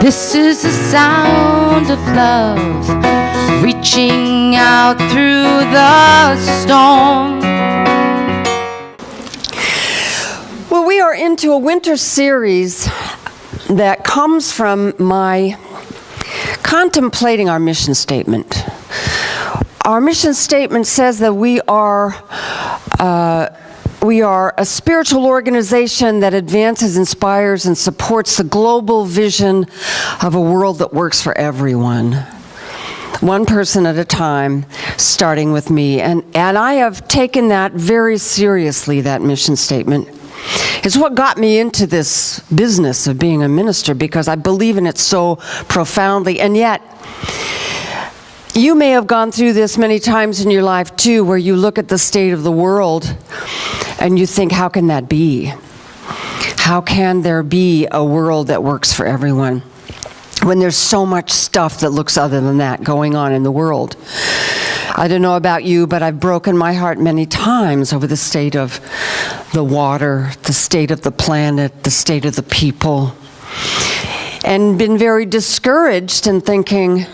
This is the sound of love reaching out through the storm. Well, we are into a winter series that comes from my contemplating our mission statement. Our mission statement says that we are a spiritual organization that advances, inspires, and supports the global vision of a world that works for everyone. One person at a time, starting with me. And I have taken that very seriously, that mission statement. It's what got me into this business of being a minister, because I believe in it so profoundly. And yet, you may have gone through this many times in your life too, where you look at the state of the world and you think, how can that be? How can there be a world that works for everyone when there's so much stuff that looks other than that going on in the world? I don't know about you, but I've broken my heart many times over the state of the water, the state of the planet, the state of the people, and been very discouraged and thinking,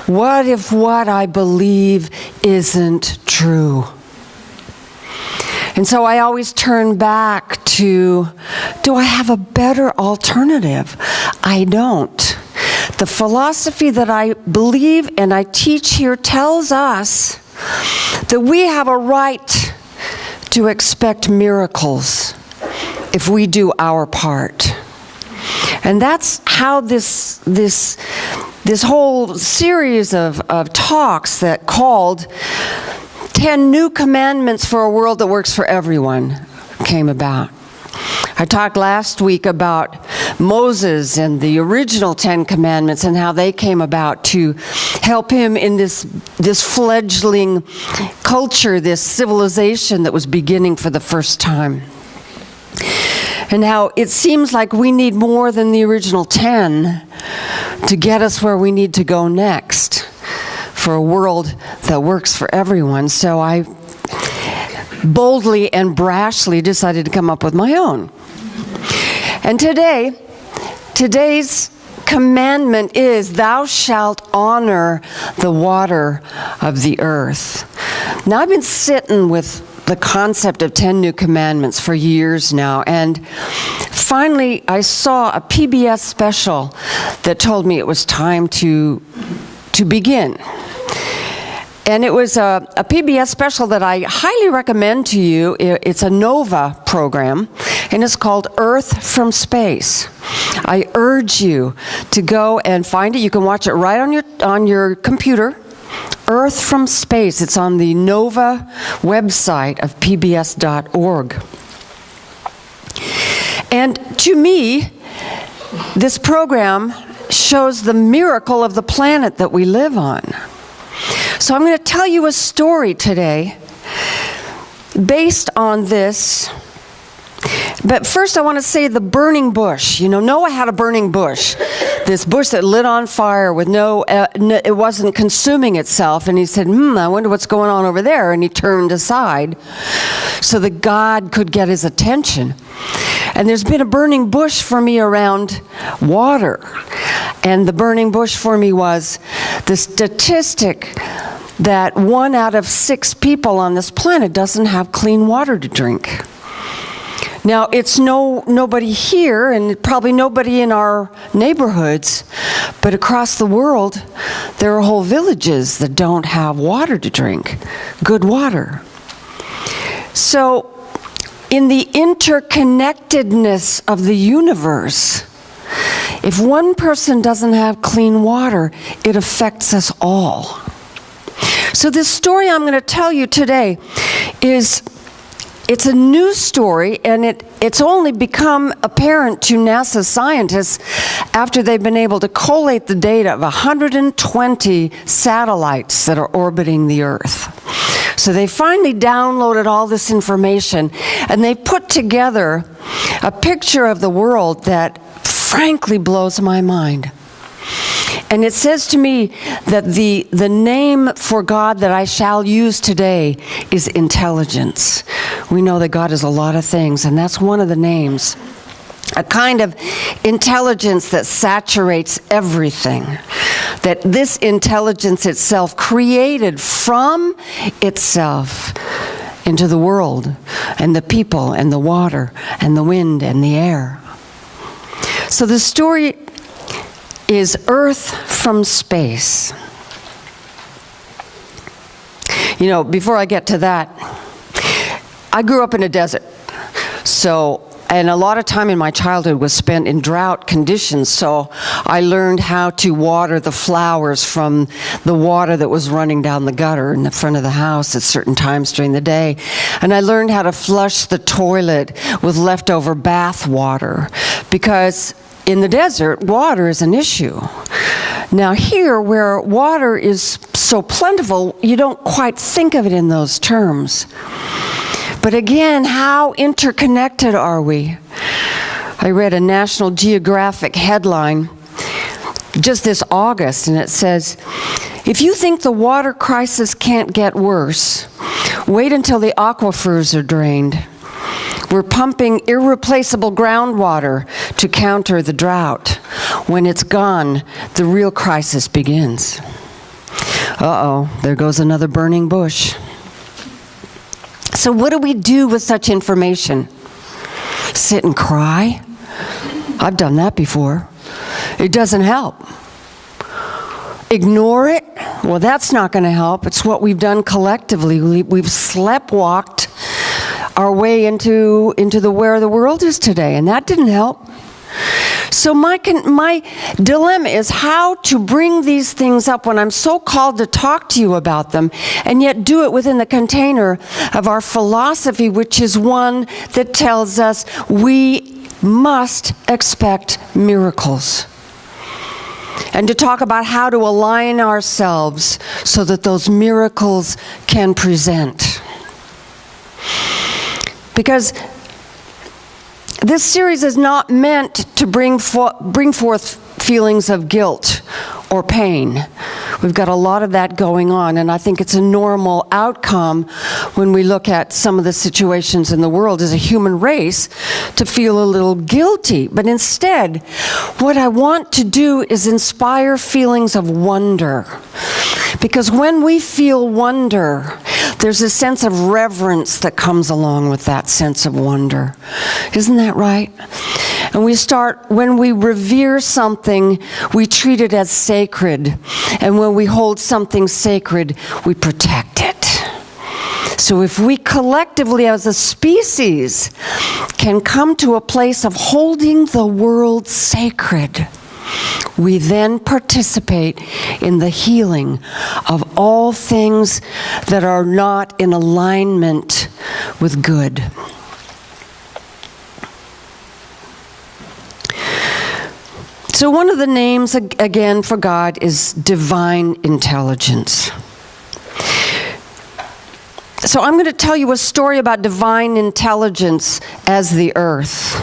what if what I believe isn't true? And so I always turn back to, do I have a better alternative? I don't. The philosophy that I believe and I teach here tells us that we have a right to expect miracles if we do our part. And that's how this whole series of talks that called 10 New Commandments for a World That Works for Everyone came about. I talked last week about Moses and the original 10 Commandments and how they came about to help him in this fledgling culture, this civilization that was beginning for the first time. And how it seems like we need more than the original 10 to get us where we need to go next for a world that works for everyone. So I boldly and brashly decided to come up with my own. And today's commandment is, thou shalt honor the water of the earth. Now, I've been sitting with the concept of 10 New Commandments for years now, and finally I saw a PBS special that told me it was time to begin. And it was a PBS special that I highly recommend to you. It's a Nova program, and it's called Earth from Space. I urge you to go and find it. You can watch it right on your computer. Earth from Space. It's on the Nova website of pbs.org. And to me, this program shows the miracle of the planet that we live on. So I'm going to tell you a story today based on this. But first I want to say the burning bush. You know, Noah had a burning bush. This bush that lit on fire with it wasn't consuming itself. And he said, I wonder what's going on over there. And he turned aside so that God could get his attention. And there's been a burning bush for me around water. And the burning bush for me was the statistic that 1 out of 6 people on this planet doesn't have clean water to drink. Now, it's nobody here, and probably nobody in our neighborhoods, but across the world, there are whole villages that don't have water to drink, good water. So, in the interconnectedness of the universe, if one person doesn't have clean water, it affects us all. So this story I'm going to tell you today it's a new story, and it's only become apparent to NASA scientists after they've been able to collate the data of 120 satellites that are orbiting the Earth. So they finally downloaded all this information, and they put together a picture of the world that frankly blows my mind. And it says to me that the name for God that I shall use today is intelligence. We know that God is a lot of things, and that's one of the names. a kind of intelligence that saturates everything, that this intelligence itself created from itself into the world and the people and the water and the wind and the air. So the story is Earth from space. You know, before I get to that, I grew up in a desert. And a lot of time in my childhood was spent in drought conditions, so I learned how to water the flowers from the water that was running down the gutter in the front of the house at certain times during the day. And I learned how to flush the toilet with leftover bath water, because in the desert, water is an issue. Now here, where water is so plentiful, you don't quite think of it in those terms. But again, how interconnected are we? I read a National Geographic headline just this August, and it says, if you think the water crisis can't get worse, wait until the aquifers are drained. We're pumping irreplaceable groundwater to counter the drought. When it's gone, the real crisis begins. Uh-oh, there goes another burning bush. So what do we do with such information? Sit and cry? I've done that before. It doesn't help. Ignore it? Well, that's not going to help. It's what we've done collectively. We've sleptwalked our way into where the world is today, and that didn't help. So my dilemma is how to bring these things up when I'm so called to talk to you about them, and yet do it within the container of our philosophy, which is one that tells us we must expect miracles. And to talk about how to align ourselves so that those miracles can present. Because this series is not meant to bring forth feelings of guilt or pain. We've got a lot of that going on, and I think it's a normal outcome when we look at some of the situations in the world as a human race to feel a little guilty. But instead, what I want to do is inspire feelings of wonder. Because when we feel wonder, there's a sense of reverence that comes along with that sense of wonder. Isn't that right? And when we revere something, we treat it as sacred. And when we hold something sacred, we protect it. So if we collectively as a species can come to a place of holding the world sacred, we then participate in the healing of all things that are not in alignment with good. So one of the names, again, for God is divine intelligence. So I'm going to tell you a story about divine intelligence as the earth.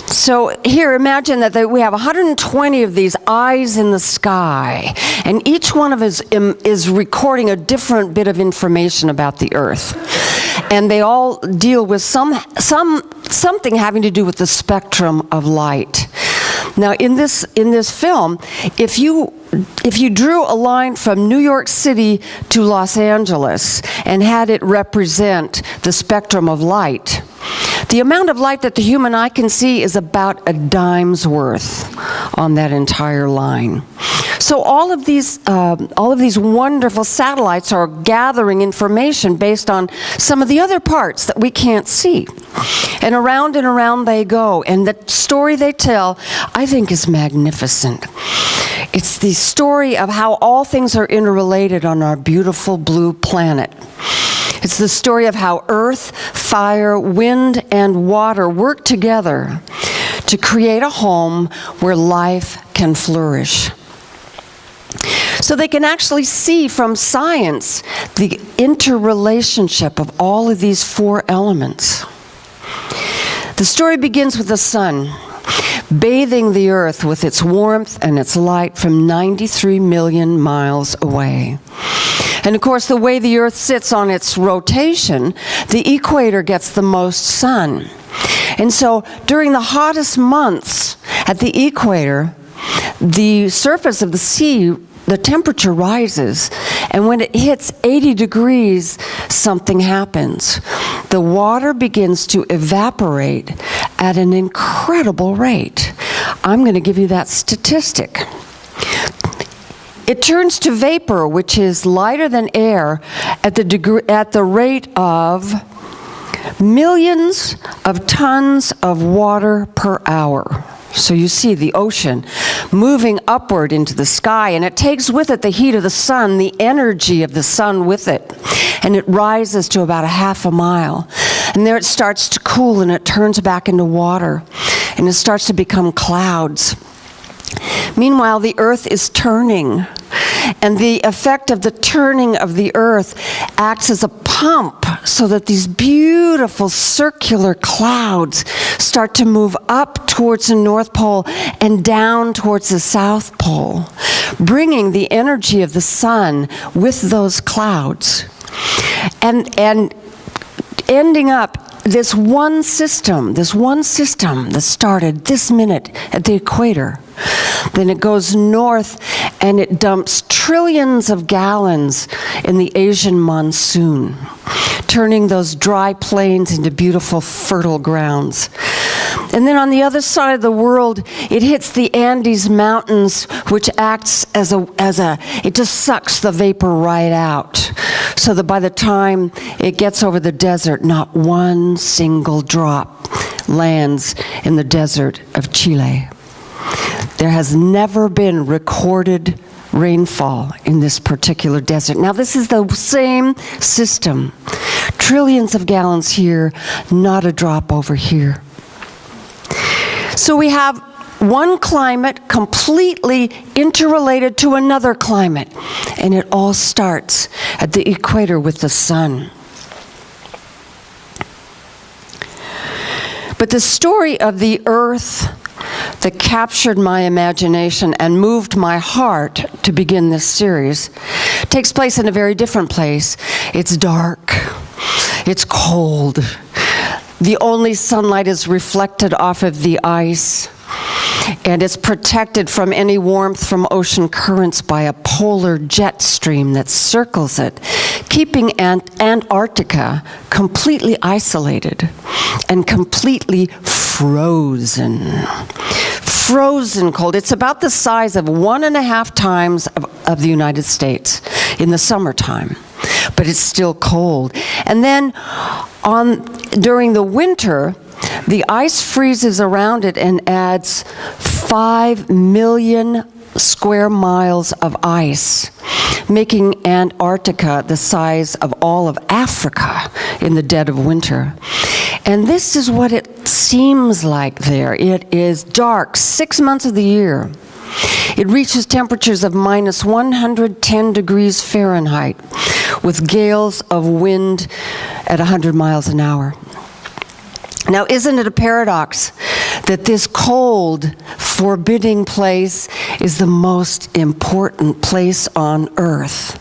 So here, imagine that we have 120 of these eyes in the sky, and each one of us is recording a different bit of information about the earth. And they all deal with something having to do with the spectrum of light. Now, in this film, if you drew a line from New York City to Los Angeles and had it represent the spectrum of light, the amount of light that the human eye can see is about a dime's worth on that entire line. So all of these wonderful satellites are gathering information based on some of the other parts that we can't see. And around they go. And the story they tell, I think, is magnificent. It's the story of how all things are interrelated on our beautiful blue planet. It's the story of how earth, fire, wind, and water work together to create a home where life can flourish. So they can actually see from science the interrelationship of all of these four elements. The story begins with the sun bathing the earth with its warmth and its light from 93 million miles away. And of course, the way the earth sits on its rotation, the equator gets the most sun. And so during the hottest months at the equator, the surface of the sea, the temperature rises, and when it hits 80 degrees, something happens. The water begins to evaporate at an incredible rate. I'm going to give you that statistic. It turns to vapor, which is lighter than air, at the rate of millions of tons of water per hour. So you see the ocean moving upward into the sky, and it takes with it the heat of the sun, the energy of the sun with it, and it rises to about a half a mile. And there it starts to cool, and it turns back into water, and it starts to become clouds. Meanwhile, the earth is turning, and the effect of the turning of the earth acts as a pump so that these beautiful circular clouds start to move up towards the North Pole and down towards the South Pole, bringing the energy of the sun with those clouds. And ending up this one system that started this minute at the equator. Then it goes north and it dumps trillions of gallons in the Asian monsoon, turning those dry plains into beautiful fertile grounds. And then on the other side of the world, it hits the Andes Mountains, which acts as it just sucks the vapor right out. So that by the time it gets over the desert, not one single drop lands in the desert of Chile. There has never been recorded rainfall in this particular desert. Now, this is the same system. Trillions of gallons here, not a drop over here. So we have one climate completely interrelated to another climate, and it all starts at the equator with the sun. But the story of the earth that captured my imagination and moved my heart to begin this series takes place in a very different place. It's dark. It's cold. The only sunlight is reflected off of the ice, and it's protected from any warmth from ocean currents by a polar jet stream that circles it, keeping Antarctica completely isolated and completely frozen. Frozen cold. It's about the size of 1.5 times of the United States in the summertime, but it's still cold. And then during the winter, the ice freezes around it and adds 5 million square miles of ice, making Antarctica the size of all of Africa in the dead of winter. And this is what it seems like there. It is dark 6 months of the year. It reaches temperatures of minus 110 degrees Fahrenheit with gales of wind at 100 miles an hour. Now, isn't it a paradox that this cold, forbidding place is the most important place on Earth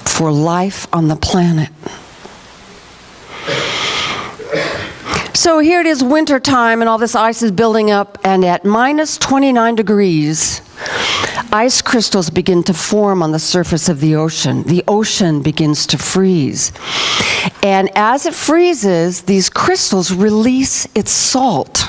for life on the planet? So here it is winter time, and all this ice is building up, and at minus 29 degrees, ice crystals begin to form on the surface of the ocean. The ocean begins to freeze. And as it freezes, these crystals release its salt.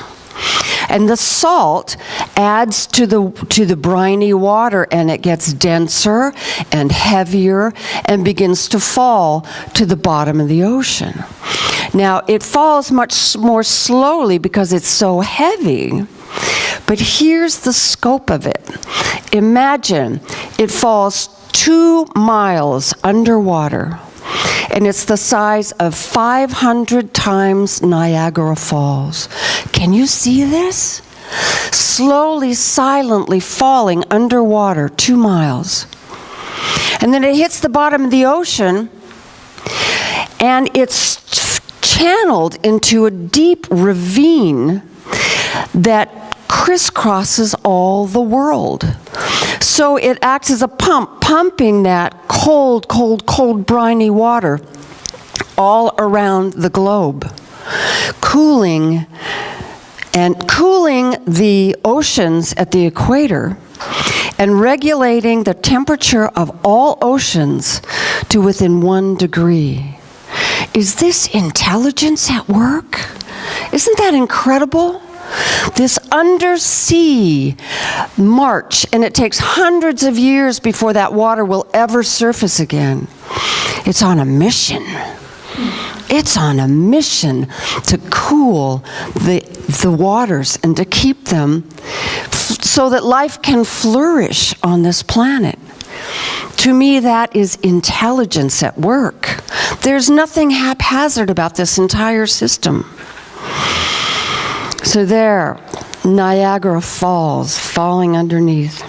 And the salt adds to the briny water, and it gets denser and heavier and begins to fall to the bottom of the ocean. Now, it falls much more slowly because it's so heavy, but here's the scope of it. Imagine it falls 2 miles underwater, and it's the size of 500 times Niagara Falls. Can you see this? Slowly, silently falling underwater 2 miles. And then it hits the bottom of the ocean, and it's channeled into a deep ravine that crisscrosses all the world. So it acts as a pump, pumping that cold, cold, cold, briny water all around the globe, cooling and cooling the oceans at the equator and regulating the temperature of all oceans to within 1 degree. Is this intelligence at work? Isn't that incredible? This undersea march, and it takes hundreds of years before that water will ever surface again. It's on a mission. It's on a mission to cool the waters and to keep them so that life can flourish on this planet. To me, that is intelligence at work. There's nothing haphazard about this entire system. So there, Niagara Falls falling underneath.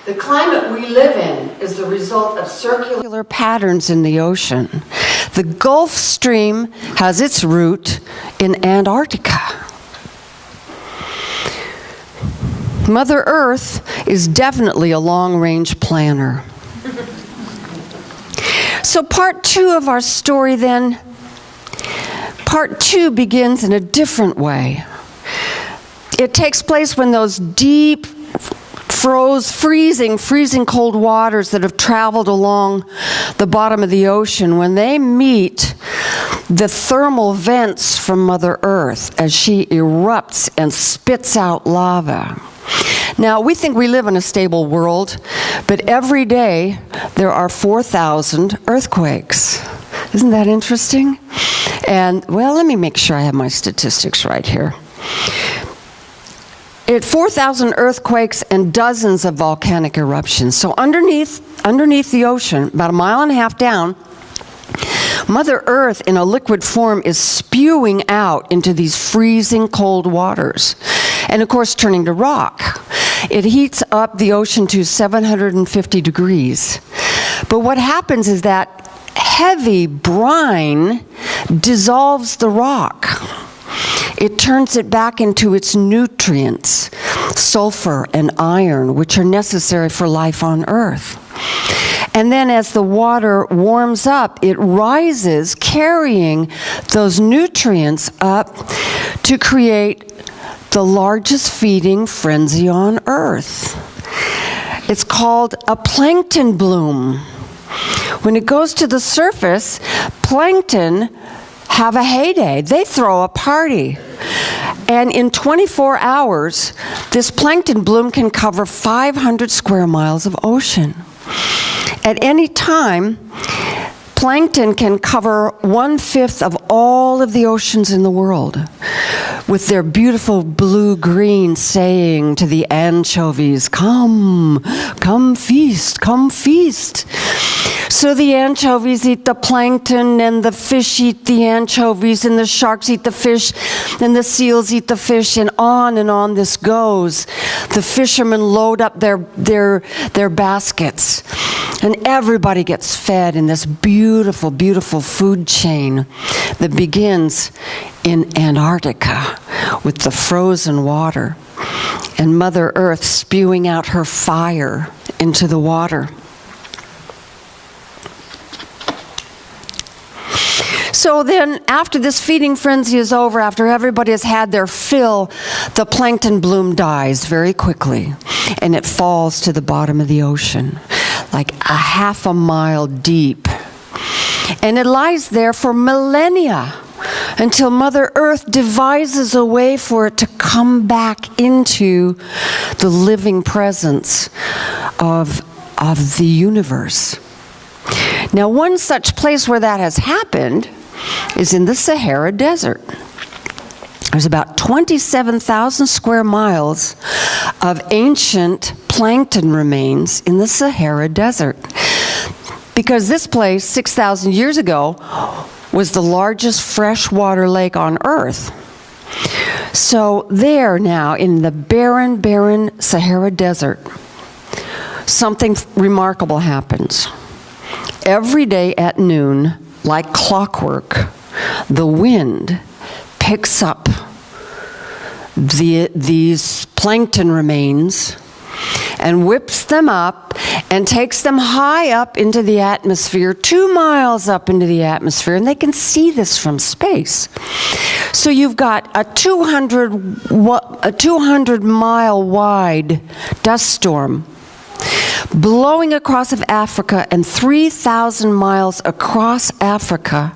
The climate we live in is the result of circular patterns in the ocean. The Gulf Stream has its root in Antarctica. Mother Earth is definitely a long-range planner. So part 2 of our story then, part 2 begins in a different way. It takes place when those deep, freezing cold waters that have traveled along the bottom of the ocean, when they meet the thermal vents from Mother Earth as she erupts and spits out lava. Now, we think we live in a stable world, but every day there are 4,000 earthquakes. Isn't that interesting? And, well, let me make sure I have my statistics right here. 4,000 earthquakes and dozens of volcanic eruptions. So underneath the ocean, about 1.5 miles down, Mother Earth in a liquid form is spewing out into these freezing cold waters. And of course, turning to rock. It heats up the ocean to 750 degrees. But what happens is that heavy brine dissolves the rock. It turns it back into its nutrients, sulfur and iron, which are necessary for life on Earth. And then as the water warms up, it rises, carrying those nutrients up to create the largest feeding frenzy on Earth. It's called a plankton bloom. When it goes to the surface, plankton have a heyday. They throw a party. And in 24 hours, this plankton bloom can cover 500 square miles of ocean. At any time, plankton can cover 1/5 of all of the oceans in the world, with their beautiful blue-green saying to the anchovies, "Come, come feast, come feast." So the anchovies eat the plankton, and the fish eat the anchovies, and the sharks eat the fish, and the seals eat the fish, and on this goes. The fishermen load up their baskets, and everybody gets fed in this beautiful, beautiful food chain that begins in Antarctica with the frozen water and Mother Earth spewing out her fire into the water. So then, after this feeding frenzy is over, after everybody has had their fill, the plankton bloom dies very quickly, and it falls to the bottom of the ocean, like 1/2 mile deep. And it lies there for millennia, until Mother Earth devises a way for it to come back into the living presence of the universe. Now, one such place where that has happened is in the Sahara Desert. There's about 27,000 square miles of ancient plankton remains in the Sahara Desert. Because this place, 6,000 years ago, was the largest freshwater lake on Earth. So there now, in the barren Sahara Desert, something remarkable happens. Every day at noon, like clockwork, the wind picks up these plankton remains and whips them up and takes them high up into the atmosphere, 2 miles up into the atmosphere, and they can see this from space. So you've got a 200-mile wide dust storm blowing across of Africa and 3,000 miles across Africa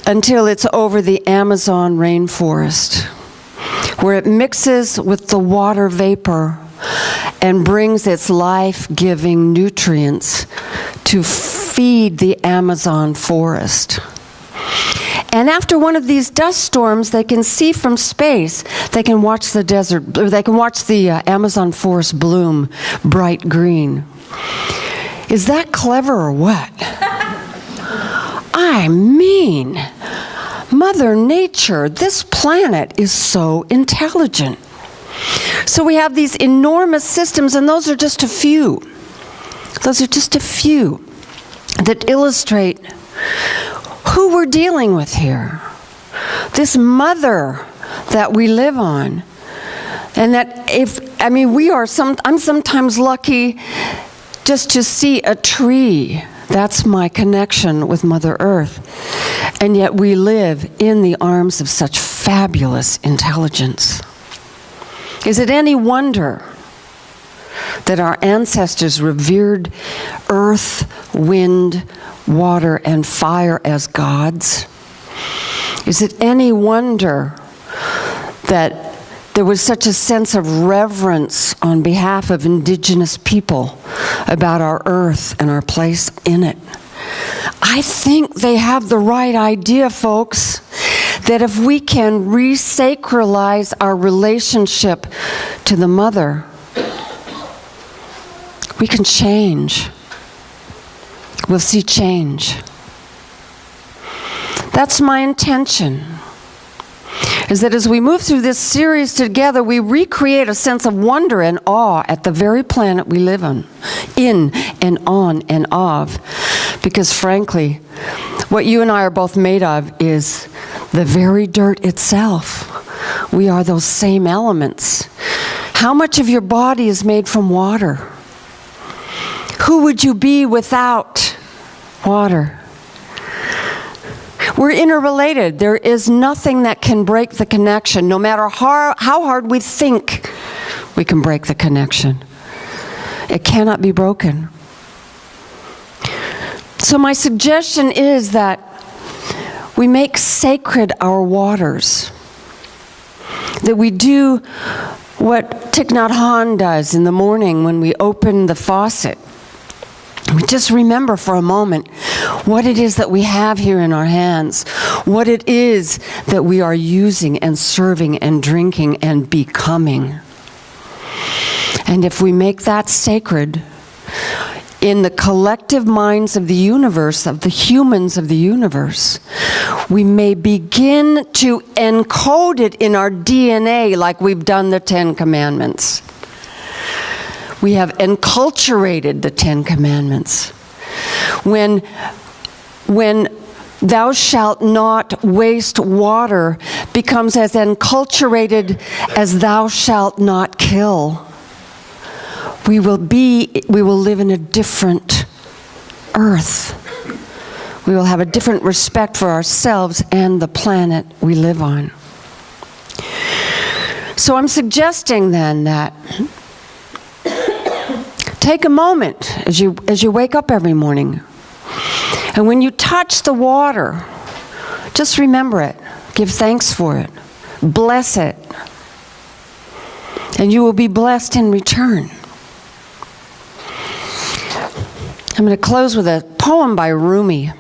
until it's over the Amazon rainforest, where it mixes with the water vapor and brings its life-giving nutrients to feed the Amazon forest. And after one of these dust storms, they can see from space, they can watch the desert, or they can watch the Amazon forest bloom bright green. Is that clever or what? I mean, Mother Nature, this planet is so intelligent. So we have these enormous systems, and those are just a few. Those are just a few that illustrate who we're dealing with here. This mother that we live on. And that I'm sometimes lucky just to see a tree. That's my connection with Mother Earth. And yet we live in the arms of such fabulous intelligence. Is it any wonder that our ancestors revered earth, wind, water, and fire as gods? Is it any wonder that there was such a sense of reverence on behalf of indigenous people about our earth and our place in it? I think they have the right idea, folks, that if we can re-sacralize our relationship to the mother, we can change. We'll see change. That's my intention, is that as we move through this series together, we recreate a sense of wonder and awe at the very planet we live on, in and on and of. Because frankly, what you and I are both made of is the very dirt itself. We are those same elements. How much of your body is made from water? Who would you be without water? We're interrelated. There is nothing that can break the connection, no matter how hard we think we can break the connection. It cannot be broken. So my suggestion is that we make sacred our waters, that we do what Thich Nhat Hanh does in the morning when we open the faucet. We just remember for a moment what it is that we have here in our hands, what it is that we are using and serving and drinking and becoming. And if we make that sacred in the collective minds of the universe, of the humans of the universe, we may begin to encode it in our DNA like we've done the 10 Commandments. We have enculturated the 10 Commandments. When thou shalt not waste water becomes as enculturated as thou shalt not kill, we will live in a different earth. We will have a different respect for ourselves and the planet we live on. So I'm suggesting then that take a moment as you wake up every morning, and when you touch the water, just remember it. Give thanks for it. Bless it. And you will be blessed in return. I'm going to close with a poem by Rumi.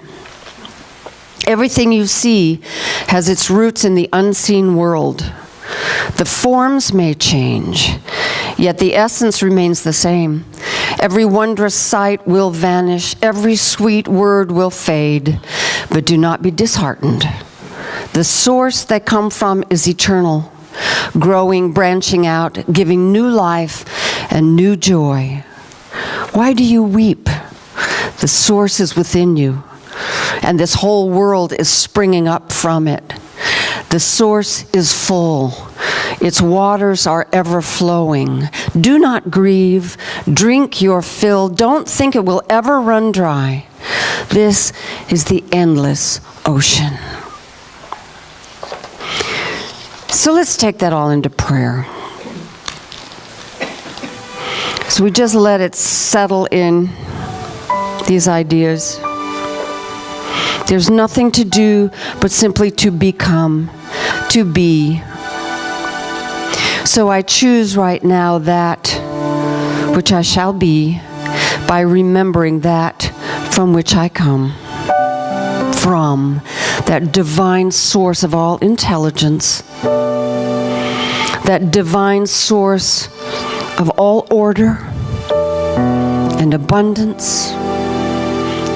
Everything you see has its roots in the unseen world. The forms may change, yet the essence remains the same. Every wondrous sight will vanish, every sweet word will fade, but do not be disheartened. The source they come from is eternal, growing, branching out, giving new life and new joy. Why do you weep? The source is within you, and this whole world is springing up from it. The source is full. Its waters are ever flowing. Do not grieve. Drink your fill. Don't think it will ever run dry. This is the endless ocean. So let's take that all into prayer. So we just let it settle in, these ideas. There's nothing to do but simply to become, to be. So I choose right now that which I shall be by remembering that from which I come, from that divine source of all intelligence, that divine source of all order and abundance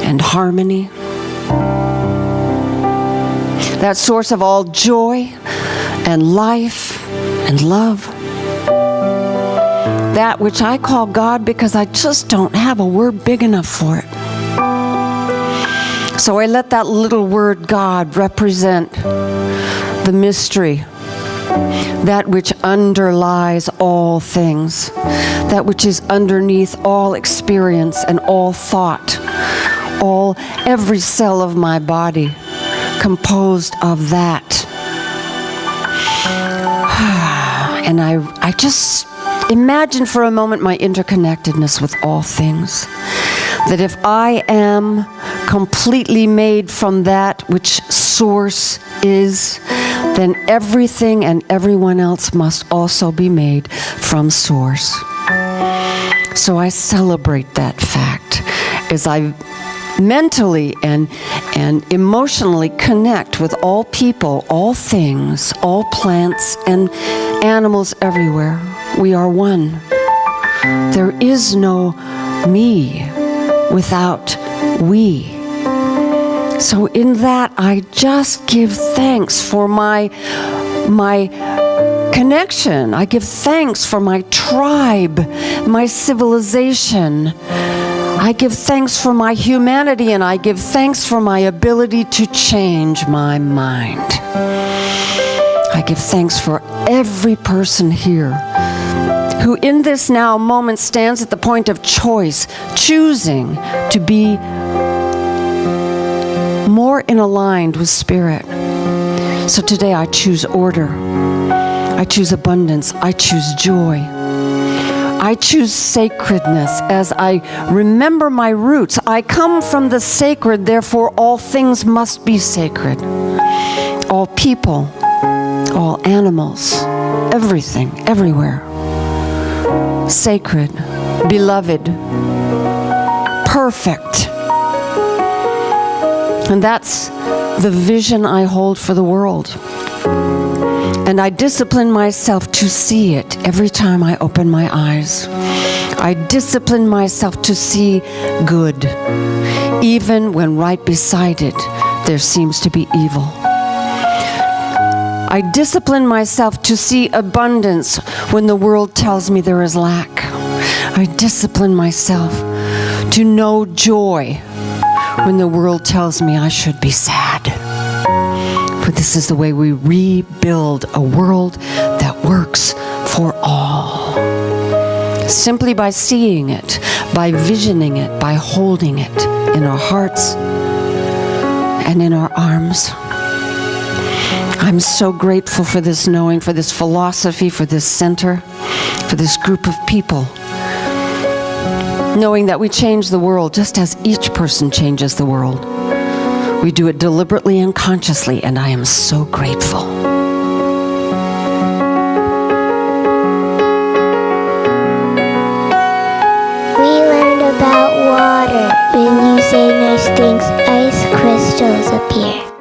and harmony, that source of all joy and life and love, that which I call God because I just don't have a word big enough for it. So I let that little word God represent the mystery, that which underlies all things, that which is underneath all experience and all thought, every cell of my body composed of that. And I just imagine for a moment my interconnectedness with all things. That if I am completely made from that which source is, then everything and everyone else must also be made from source. So I celebrate that fact as I mentally and emotionally connect with all people, all things, all plants and animals everywhere. We are one. There is no me without we. So in that, I just give thanks for my connection. I give thanks for my tribe, my civilization. I give thanks for my humanity, and I give thanks for my ability to change my mind. I give thanks for every person here who in this now moment stands at the point of choice, choosing to be more in aligned with Spirit. So today I choose order. I choose abundance. I choose joy. I choose sacredness as I remember my roots. I come from the sacred, therefore all things must be sacred. All people, all animals, everything, everywhere. Sacred, beloved, perfect. And that's the vision I hold for the world. And I discipline myself to see it every time I open my eyes. I discipline myself to see good, even when right beside it there seems to be evil. I discipline myself to see abundance when the world tells me there is lack. I discipline myself to know joy when the world tells me I should be sad. For this is the way we rebuild a world that works for all. Simply by seeing it, by visioning it, by holding it in our hearts and in our arms. I'm so grateful for this knowing, for this philosophy, for this center, for this group of people. Knowing that we change the world just as each person changes the world. We do it deliberately and consciously, and I am so grateful. We learned about water. When you say nice things, ice crystals appear.